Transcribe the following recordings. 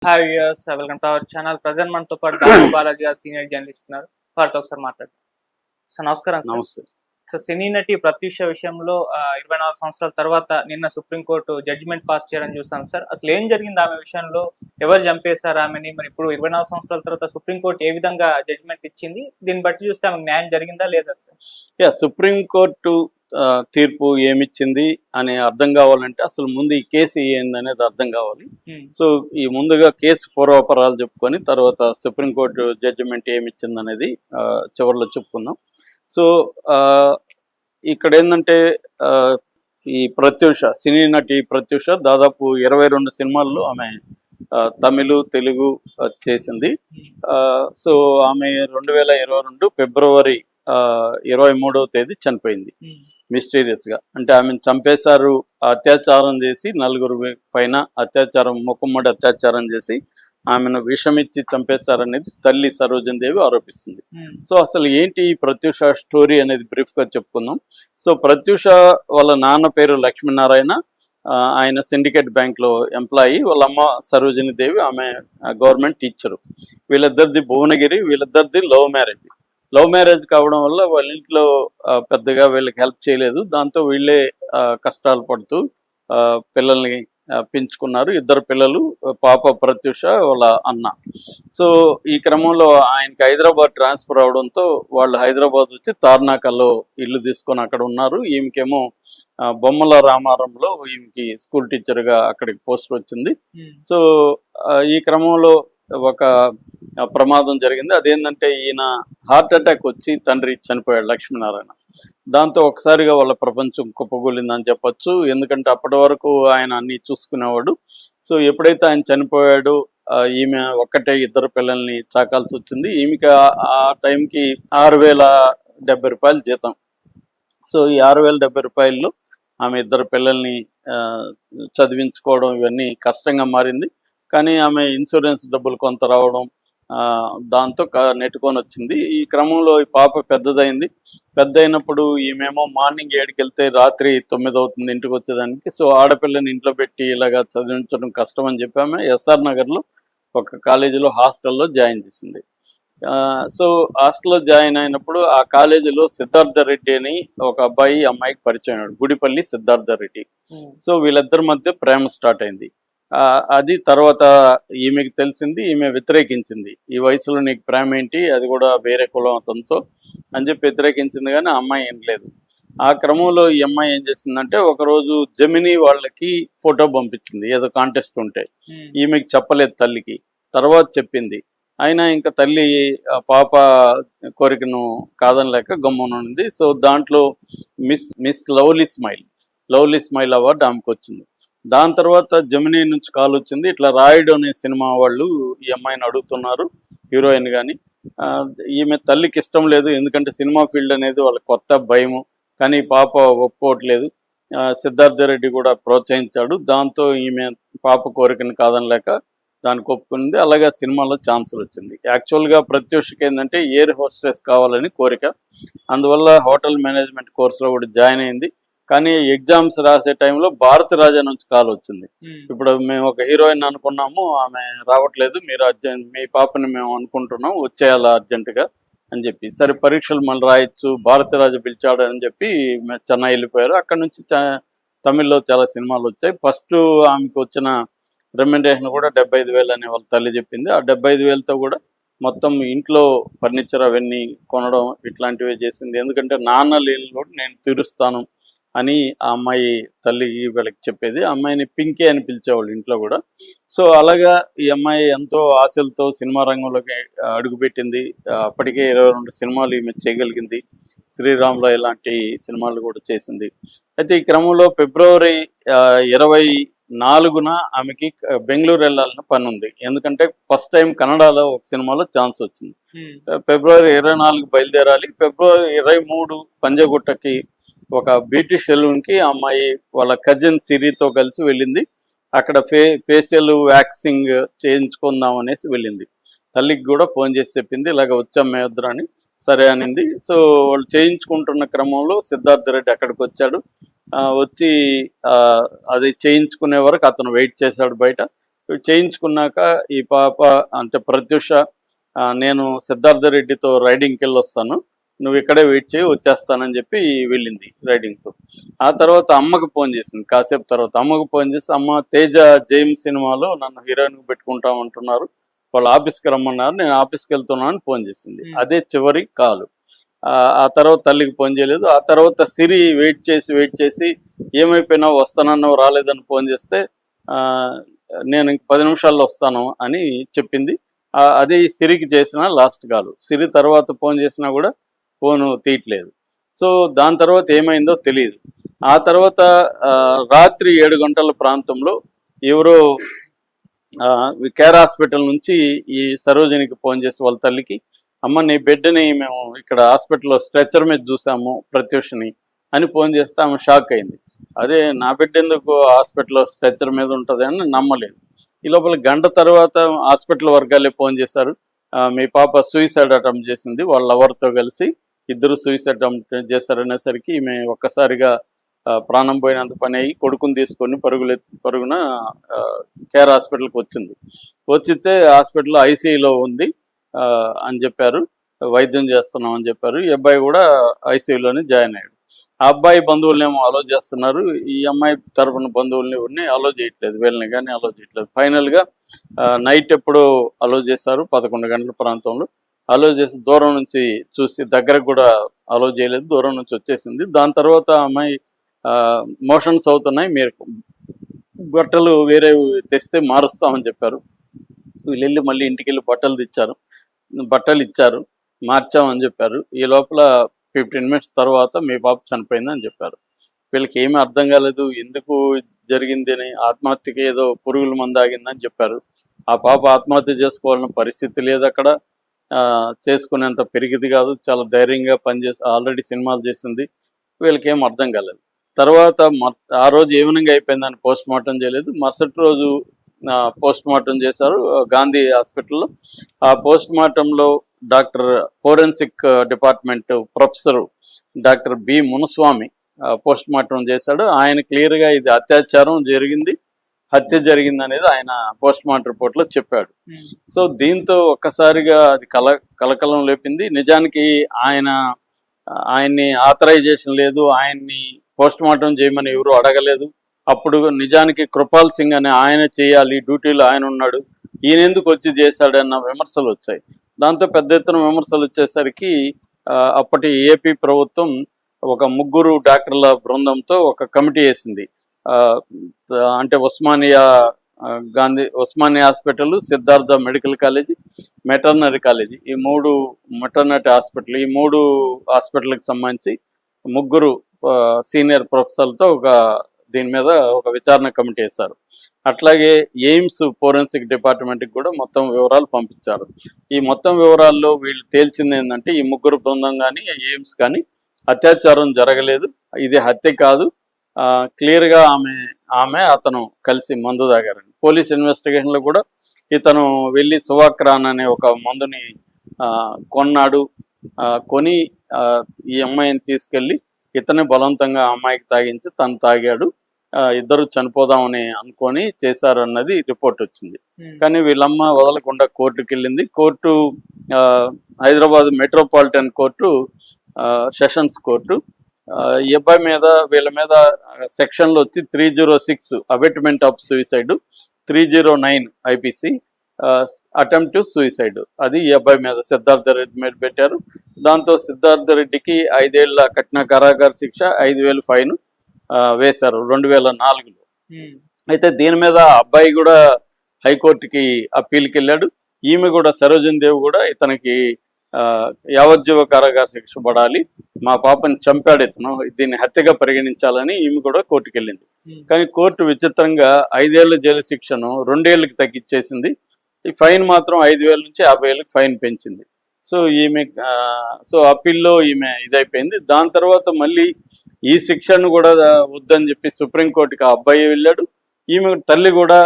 Hi viewers, welcome to our channel. Present మనతో పాటు దాము బాలాజీ గారు సీనియర్ జర్నలిస్ట్ ఉన్నారు. వారితో ఒకసారి మాట్లాడదాం. సార్ నమస్కారం సార్. నమస్తే. సో సినీ నటి ప్రత్యూష విషయంలో 24 సంవత్సరాల తర్వాత నిన్న సుప్రీంకోర్టు జడ్జిమెంట్ పాస్ చేయడం చూసాం సార్. అసలు ఏం జరిగింది ఆమె విషయంలో? ఎవరు చంపేశారు ఆమెని? మరి ఇప్పుడు 24 సంవత్సరాల తర్వాత సుప్రీంకోర్టు ఏ విధంగా జడ్జిమెంట్ ఇచ్చింది? దీన్ని బట్టి చూస్తే ఆమెకు న్యాయం జరిగిందా లేదా సార్? సుప్రీంకోర్టు తీర్పు ఏమిచ్చింది అని అర్థం కావాలంటే అసలు ముందు ఈ కేసు ఏందనేది అర్థం కావాలి. సో ఈ ముందుగా కేసు పూర్వాపరాలు చెప్పుకొని తర్వాత సుప్రీంకోర్టు జడ్జిమెంట్ ఏమిచ్చింది అనేది చివరిలో చెప్పుకుందాం. సో ఇక్కడ ఏంటంటే ఈ ప్రత్యూష, సినీ నటి ప్రత్యూష దాదాపు 22 సినిమాల్లో ఆమె తమిళ, తెలుగు చేసింది. సో ఆమె 2022 ఫిబ్రవరి 23వ తేదీ చనిపోయింది మిస్టీరియస్ గా. అంటే ఆమెను చంపేశారు, అత్యాచారం చేసి, 4 పైన అత్యాచారం, మొక్కుమ్మడి అత్యాచారం చేసి ఆమెను విషమిచ్చి చంపేశారనేది తల్లి సరోజన్ దేవి ఆరోపిస్తుంది. సో అసలు ఏంటి ఈ ప్రత్యూష స్టోరీ అనేది బ్రీఫ్ గా చెప్పుకుందాం. సో ప్రత్యూష వాళ్ళ నాన్న పేరు లక్ష్మీనారాయణ, ఆయన సిండికేట్ బ్యాంక్ లో ఎంప్లాయీ. వాళ్ళ అమ్మ సరోజిని దేవి, ఆమె గవర్నమెంట్ టీచరు. వీళ్ళిద్దరిది భువనగిరి. వీళ్ళిద్దరిది లవ్ మ్యారేజ్ కావడం వల్ల వాళ్ళ ఇంట్లో పెద్దగా వీళ్ళకి హెల్ప్ చేయలేదు. దాంతో వీళ్ళే కష్టాలు పడుతూ పిల్లల్ని పెంచుకున్నారు. 2 పిల్లలు, పాప ప్రత్యూష, వాళ్ళ అన్న. సో ఈ క్రమంలో ఆయనకి హైదరాబాద్ ట్రాన్స్ఫర్ అవడంతో వాళ్ళు హైదరాబాద్ వచ్చి తార్నాకల్లో ఇల్లు తీసుకొని అక్కడ ఉన్నారు. ఈమెకేమో బొమ్మల రామారంలో ఈమెకి స్కూల్ టీచర్గా అక్కడికి పోస్ట్ వచ్చింది. సో ఈ క్రమంలో ఒక ప్రమాదం జరిగింది. అదేంటంటే ఈయన హార్ట్ అటాక్ వచ్చి తండ్రి చనిపోయాడు, లక్ష్మీనారాయణ. దాంతో ఒకసారిగా వాళ్ళ ప్రపంచం కుప్పగూలిందని చెప్పొచ్చు. ఎందుకంటే అప్పటి వరకు ఆయన అన్ని చూసుకునేవాడు. సో ఎప్పుడైతే ఆయన చనిపోయాడో ఈమె ఒక్కటే 2 పిల్లల్ని చాకాల్సి వచ్చింది. ఈమెకి ఆ టైంకి 6,070 రూపాయలు జీతం. సో ఈ 6,070 రూపాయల్లో ఆమె 2 పిల్లల్ని చదివించుకోవడం ఇవన్నీ కష్టంగా మారింది. కానీ ఆమె ఇన్సూరెన్స్ డబ్బులు కొంత రావడం, దాంతో నెట్టుకొని వచ్చింది. ఈ క్రమంలో ఈ పాప పెద్ద అయినప్పుడు ఈమెమో మార్నింగ్ 7కి వెళ్తే రాత్రి 9 అవుతుంది ఇంటికి వచ్చేదానికి. సో ఆడపిల్లని ఇంట్లో పెట్టి ఇలాగా చదివించడం కష్టం అని చెప్పి ఆమె ఎస్ఆర్ నగర్లో ఒక కాలేజీలో హాస్టల్లో జాయిన్ చేసింది. సో హాస్టల్లో జాయిన్ అయినప్పుడు ఆ కాలేజీలో సిద్ధార్థ రెడ్డి అని ఒక అమ్మాయికి పరిచయం అయ్యాడు, గుడిపల్లి సిద్ధార్థ రెడ్డి. సో వీళ్ళిద్దరి మధ్య ప్రేమ స్టార్ట్ అయింది. అది తర్వాత ఈమెకి తెలిసింది, ఈమె వ్యతిరేకించింది. ఈ వయసులో నీకు ప్రేమ ఏంటి, అది కూడా వేరే కులం అతనితో అని చెప్పి వ్యతిరేకించింది. కానీ ఆ అమ్మాయి ఏం లేదు. ఆ క్రమంలో ఈ అమ్మాయి ఏం చేసిందంటే ఒకరోజు జెమినీ వాళ్ళకి ఫోటో పంపించింది, ఏదో కాంటెస్ట్ ఉంటే. ఈమెకి చెప్పలేదు తల్లికి, తర్వాత చెప్పింది. అయినా ఇంకా తల్లి పాప కోరికను కాదనలేక గమ్మునుంది. సో దాంట్లో మిస్ లవ్లీ స్మైల్ అవార్డు ఆమెకు వచ్చింది. దాని తర్వాత జెమినీ నుంచి కాల్ వచ్చింది, ఇట్లా రాయుడు అనే సినిమా వాళ్ళు ఈ అమ్మాయిని అడుగుతున్నారు, హీరోయిన్ కానీ. ఈమె తల్లికి ఇష్టం లేదు, ఎందుకంటే సినిమా ఫీల్డ్ అనేది వాళ్ళ కొత్త భయము. కానీ పాప ఒప్పుకోవట్లేదు. సిద్ధార్థ రెడ్డి కూడా ప్రోత్సహించాడు. దాంతో ఈమె పాప కోరికను కాదనలేక దానికి ఒప్పుకుంది. అలాగే సినిమాలో ఛాన్సులు వచ్చింది. యాక్చువల్గా ప్రత్యూషకి ఏంటంటే ఎయిర్ హోస్టెస్ కావాలని కోరిక. అందువల్ల హోటల్ మేనేజ్మెంట్ కోర్సులో కూడా జాయిన్ అయింది. కానీ ఎగ్జామ్స్ రాసే టైంలో భారతి రాజా నుంచి కాల్ వచ్చింది, ఇప్పుడు మేము ఒక హీరోయిన్ అనుకున్నాము, ఆమె రావట్లేదు, మీరు మీ పాపని మేము అనుకుంటున్నాం, వచ్చేయాలి అర్జెంటుగా అని చెప్పి. సరే పరీక్షలు మళ్ళీ రాయొచ్చు, భారతి రాజా పిలిచాడు అని చెప్పి చెన్నై వెళ్ళిపోయారు. అక్కడ నుంచి తమిళ్లో చాలా సినిమాలు వచ్చాయి. ఫస్ట్ ఆమెకు వచ్చిన రెమ్యునరేషన్ కూడా 75,000 అని వాళ్ళ తల్లి చెప్పింది. ఆ 75,000తో కూడా మొత్తం ఇంట్లో ఫర్నిచర్ అవన్నీ కొనడం ఇట్లాంటివి చేసింది. ఎందుకంటే నాన్న లేని కూడా నేను తీరుస్తాను అని ఆ అమ్మాయి తల్లి వీళ్ళకి చెప్పేది. ఆ అమ్మాయిని పింకీ అని పిలిచేవాళ్ళు ఇంట్లో కూడా. సో అలాగా ఈ అమ్మాయి ఎంతో ఆశలతో సినిమా రంగంలోకి అడుగుపెట్టింది. అప్పటికే 22 సినిమాలు ఈమె చేయగలిగింది. శ్రీరాములు ఇలాంటి సినిమాలు కూడా చేసింది. అయితే ఈ క్రమంలో ఫిబ్రవరి 24న ఆమెకి బెంగళూరు వెళ్ళాలని పని ఉంది. ఎందుకంటే ఫస్ట్ టైం కన్నడలో ఒక సినిమాలో ఛాన్స్ వచ్చింది. ఫిబ్రవరి 24 బయలుదేరాలి. ఫిబ్రవరి 23 పంజగుట్టకి ఒక బ్యూటీ సెలూన్కి అమ్మాయి వాళ్ళ కజిన్ సిరితో కలిసి వెళ్ళింది. అక్కడ ఫేషియల్ వ్యాక్సింగ్ చేయించుకుందాం అనేసి వెళ్ళింది. తల్లికి కూడా ఫోన్ చేసి చెప్పింది, ఇలాగ వచ్చాం మేము ఇద్దరు అని. సరే అనింది. సో వాళ్ళు చేయించుకుంటున్న క్రమంలో సిద్ధార్థ రెడ్డి అక్కడికి వచ్చాడు. వచ్చి అది చేయించుకునే వరకు అతను వెయిట్ చేశాడు బయట. చేయించుకున్నాక ఈ పాప అంటే ప్రత్యూష నేను సిద్ధార్థ రెడ్డితో రైడింగ్కి వెళ్ళి వస్తాను, నువ్వు ఇక్కడే వెయిట్ చేయి వచ్చేస్తానని చెప్పి వెళ్ళింది రైడింగ్తో. ఆ తర్వాత అమ్మకు ఫోన్ చేసింది. కాసేపు తర్వాత అమ్మకు ఫోన్ చేసి, అమ్మ తేజ జైమ్ సినిమాలో నన్ను హీరోయిన్కి పెట్టుకుంటామంటున్నారు, వాళ్ళు ఆఫీస్కి రమ్మన్నారు, నేను ఆఫీస్కి వెళ్తున్నాను అని ఫోన్ చేసింది. అదే చివరి కాలు. ఆ తర్వాత తల్లికి ఫోన్ చేయలేదు. ఆ తర్వాత సిరి వెయిట్ చేసి ఏమైపోయినావు, వస్తానన్నావు రాలేదని ఫోన్ చేస్తే నేను ఇంక 10 నిమిషాల్లో వస్తాను అని చెప్పింది. అది సిరికి చేసిన లాస్ట్ కాలు. సిరి తర్వాత ఫోన్ చేసినా కూడా ఫోను తీయట్లేదు. సో దాని తర్వాత ఏమైందో తెలియదు. ఆ తర్వాత రాత్రి 7 గంటల ప్రాంతంలో ఎవరో కేర్ హాస్పిటల్ నుంచి ఈ సరోజినికి ఫోన్ చేసి వాళ్ళ తల్లికి, అమ్మ నీ బిడ్డని మేము ఇక్కడ హాస్పిటల్లో స్ట్రెచర్ మీద చూసాము ప్రత్యూషని అని ఫోన్ చేస్తే ఆమె షాక్ అయింది. అదే నా బిడ్డ ఎందుకు హాస్పిటల్లో స్ట్రెచర్ మీద ఉంటుంది అని నమ్మలేదు. ఈ లోపల గంట తర్వాత హాస్పిటల్ వర్గాలే ఫోన్ చేశారు, మీ పాప సూసైడ్ అటెంప్ట్ చేసింది, వాళ్ళ లవర్తో కలిసి ఇద్దరు సూసైడ్ అటెంప్ట్ చేశారనేసరికి ఈమె ఒక్కసారిగా ప్రాణం పోయినంత పని అయ్యి కొడుకుని తీసుకొని పరుగున కేర్ హాస్పిటల్కి వచ్చింది. వచ్చితే హాస్పిటల్లో ఐసీయూలో ఉంది అని చెప్పారు, వైద్యం చేస్తున్నాం అని చెప్పారు. ఈ అబ్బాయి కూడా ఐసీయూలోనే జాయిన్ అయ్యాడు. ఆ అబ్బాయి బంధువులనేమో అలో చేస్తున్నారు, ఈ అమ్మాయి తరపున బంధువుల్ని ఎవరిని అలో చేయట్లేదు, వీళ్ళని కానీ అలో చేయట్లేదు. ఫైనల్గా నైట్ ఎప్పుడో అలో చేశారు, 11 గంటల ప్రాంతంలో అలో చేసి దూరం నుంచి చూసి దగ్గరకు కూడా అలో చేయలేదు, దూరం నుంచి వచ్చేసింది. దాని తర్వాత అమ్మాయి మోషన్స్ అవుతున్నాయి, మీరు బట్టలు వేరే తెస్తే మారుస్తామని చెప్పారు. వీళ్ళు వెళ్ళి మళ్ళీ ఇంటికి వెళ్ళి బట్టలు ఇచ్చారు, మార్చామని చెప్పారు. ఈ లోపల 15 మినిట్స్ తర్వాత మీ పాప చనిపోయిందని చెప్పారు. వీళ్ళకి ఏమీ అర్థం కాలేదు, ఎందుకు జరిగింది అని. ఆత్మహత్యకి ఏదో పురుగుల మందు ఆగిందని చెప్పారు. ఆ పాప ఆత్మహత్య చేసుకోవాలన్న పరిస్థితి లేదు అక్కడ, చేసుకునేంత పెరిగిది కాదు, చాలా ధైర్యంగా పనిచేసి ఆల్రెడీ సినిమాలు చేసింది. వీళ్ళకి ఏం అర్థం కాలేదు. తర్వాత ఆ రోజు ఈవినింగ్ అయిపోయిందని పోస్ట్ మార్టం చేయలేదు, మరుసటి రోజు పోస్ట్ మార్టం చేశారు గాంధీ హాస్పిటల్లో. ఆ పోస్ట్ మార్టంలో doctor forensic department professor doctor B Munuswamy post mortem చేశాడు. ఆయన క్లియర్గా ఇది అత్యాచారం జరిగింది, హత్య జరిగింది అనేది ఆయన పోస్ట్ మార్టం రిపోర్ట్లో చెప్పాడు. సో దీంతో ఒక్కసారిగా అది కలకలం లేపింది. నిజానికి ఆయన్ని ఆథరైజేషన్ లేదు, ఆయన్ని పోస్ట్ మార్టం చేయమని ఎవరు అడగలేదు. అప్పుడు నిజానికి కృపాల్ సింగ్ అనే ఆయన చేయాలి, డ్యూటీలో ఆయన ఉన్నాడు, ఈయన ఎందుకు వచ్చి చేశాడన్న విమర్శలు వచ్చాయి. దాంతో పెద్ద ఎత్తున విమర్శలు వచ్చేసరికి అప్పటి ఏపీ ప్రభుత్వం ఒక 3 డాక్టర్ల బృందంతో ఒక కమిటీ వేసింది. అంటే Osmania hospital, Siddhartha medical college, మెటర్నరీ college, ఈ 3 మెటర్నరీ హాస్పిటల్, ఈ 3 హాస్పిటల్కి సంబంధించి 3 సీనియర్ ప్రొఫెసర్లతో దీని మీద ఒక విచారణ కమిటీ వేశారు. అట్లాగే ఎయిమ్స్ ఫోరెన్సిక్ డిపార్ట్మెంట్కి కూడా మొత్తం వివరాలు పంపించారు. ఈ మొత్తం వివరాల్లో వీళ్ళు తేల్చింది ఏంటంటే, ఈ 3 బృందం కానీ ఎయిమ్స్ కానీ అత్యాచారం జరగలేదు, ఇది హత్య కాదు, క్లియర్గా అతను కలిసి మందు తాగారని. పోలీస్ ఇన్వెస్టిగేషన్లో కూడా ఇతను వెళ్ళి సువాక్రాన్ అనే ఒక మందుని కొన్నాడు, కొని ఈ అమ్మాయిని తీసుకెళ్ళి ఇతనే బలవంతంగా అమ్మాయికి తాగించి తను తాగాడు, ఇద్దరు చనిపోదామని అనుకొని చేశారన్నది రిపోర్ట్ వచ్చింది. కానీ వీళ్ళమ్మ వదలకుండా కోర్టుకి వెళ్ళింది. Court Hyderabad metropolitan court, sessions court ఈ అబ్బాయి మీద వీళ్ళ మీద సెక్షన్లు వచ్చి 306 abetment of suicide, 309 IPC attempt to suicide, అది ఈ అబ్బాయి మీద సిద్ధార్థ రెడ్డి మీద పెట్టారు. దాంతో సిద్ధార్థ రెడ్డికి 5 ఏళ్ల కఠిన కారాగార శిక్ష, 5,000 ఫైన్ వేశారు 2004లో. అయితే దీని మీద అబ్బాయి కూడా హైకోర్టుకి అప్పీల్కి వెళ్ళాడు. ఈమె కూడా సరోజిని దేవి కూడా ఇతనికి యావజ్జీవ కారాగార శిక్ష పడాలి, మా పాపని చంపాడు ఇతను, దీన్ని హత్యగా పరిగణించాలని ఈమె కూడా కోర్టుకు వెళ్ళింది. కానీ కోర్టు విచిత్రంగా 5 ఏళ్ల జైలు శిక్షను 2 ఏళ్ళకి తగ్గించేసింది. ఈ ఫైన్ మాత్రం 5,000 నుంచి 50,000 ఫైన్ పెంచింది. సో అప్పీల్లో ఈమె ఇదైపోయింది. దాని తర్వాత మళ్ళీ ఈ శిక్షను కూడా వద్దని చెప్పి సుప్రీంకోర్టుకి ఆ అబ్బాయి వెళ్ళాడు. ఈమె తల్లి కూడా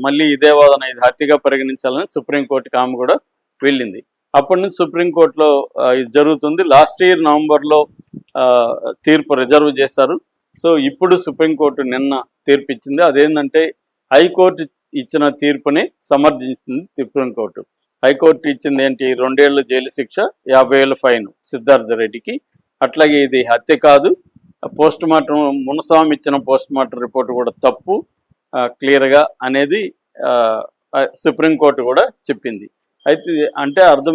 మళ్ళీ ఇదే వాదన, ఇది హత్యగా పరిగణించాలని సుప్రీంకోర్టుకి ఆమె కూడా వెళ్ళింది. అప్పటి నుంచి సుప్రీంకోర్టులో ఇది జరుగుతుంది. లాస్ట్ ఇయర్ నవంబర్లో తీర్పు రిజర్వ్ చేశారు. సో ఇప్పుడు సుప్రీంకోర్టు నిన్న తీర్పు ఇచ్చింది. అదేంటంటే హైకోర్టు ఇచ్చిన తీర్పుని సమర్థించింది సుప్రీంకోర్టు. హైకోర్టు ఇచ్చింది ఏంటి, 2 ఏళ్ల జైలు శిక్ష, 50,000 ఫైన్ సిద్ధార్థ రెడ్డికి. అట్లాగే ఇది హత్య కాదు, పోస్ట్ మార్టం మునస్వామి ఇచ్చిన పోస్ట్ మార్టం రిపోర్ట్ కూడా తప్పు క్లియర్గా అనేది సుప్రీంకోర్టు కూడా చెప్పింది. అయితే అంటే అర్థమైంది